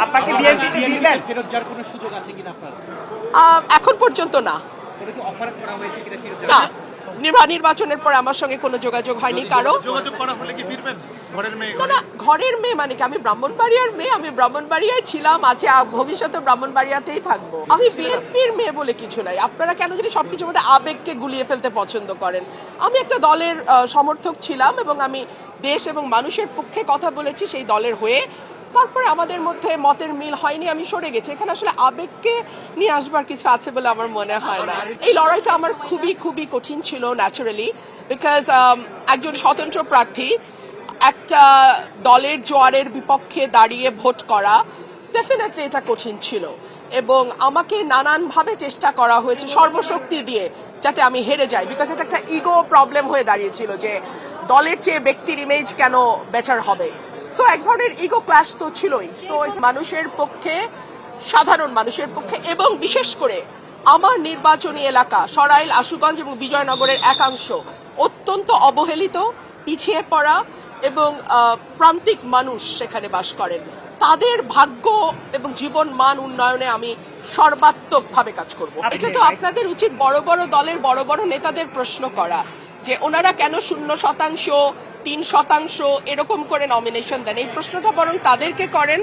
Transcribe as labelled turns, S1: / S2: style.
S1: আপনাকে বিএনপি দিবেন
S2: ফেরত যাওয়ার কোনো সুযোগ আছে কিনা আপনার?
S3: এখন পর্যন্ত না।
S2: কোনো কি অফার করা হয়েছে কিনা ফেরত
S3: না,
S2: যাওয়ার?
S3: নির্বাচনের পর আমার সঙ্গে কোনো যোগাযোগ হয়নি কারো।
S4: যোগাযোগ করা হলে কি ফিরবেন ঘরের মেয়ে?
S3: না, ঘরের মেয়ে মানে কি? আমি ব্রাহ্মণবাড়িয়ার মেয়ে, আমি ব্রাহ্মণবাড়িয়ায় ছিলাম, আছে ভবিষ্যতে ব্রাহ্মণবাড়িয়াতেই থাকবো। আমি বিএনপির মেয়ে বলে কিছু নাই। আপনারা কেন জানি সবকিছুর মধ্যে আবেগকে গুলিয়ে ফেলতে পছন্দ করেন। আমি একটা দলের সমর্থক ছিলাম এবং আমি দেশ এবং মানুষের পক্ষে কথা বলেছি সেই দলের হয়ে। তারপরে আমাদের মধ্যে মতের মিল হয়নি, আমি সরে গেছি। এখানে আসলে আবেগকে নিয়ে আসবার কিছু আছে বলে আমার মনে হয় না। এই লড়াইটা আমার খুবই খুবই কঠিন ছিল ন্যাচারালি, বিকজ একজন স্বতন্ত্র প্রার্থী একটা দলের জোয়ারের বিপক্ষে দাঁড়িয়ে ভোট করা, ডেফিনেটলি এটা কঠিন ছিল এবং আমাকে নানানভাবে চেষ্টা করা হয়েছে সর্বশক্তি দিয়ে যাতে আমি হেরে যাই, বিকজ এটা একটা ইগো প্রবলেম হয়ে দাঁড়িয়েছিল যে দলের চেয়ে ব্যক্তির ইমেজ কেন বেটার হবে। সো এক ধরনের ইগো ক্ল্যাশ তো ছিলই। সো মানুষের পক্ষে, সাধারণ মানুষের পক্ষে এবং বিশেষ করে আমার নির্বাচনী এলাকা সরাইল, আশুগঞ্জ এবং বিজয়নগরের একাংশ অত্যন্ত অবহেলিত, পিছিয়ে পড়া এবং প্রান্তিক মানুষ সেখানে বাস করেন। তাদের ভাগ্য এবং জীবন মান উন্নয়নে আমি সর্বাত্মকভাবে কাজ করব। এটা তো আপনাদের উচিত বড় বড় দলের বড় বড় নেতাদের প্রশ্ন করা যে ওনারা কেন 0%, 3% এরকম করে নমিনেশন দেন। এই প্রশ্নটা বরং তাদেরকে করেন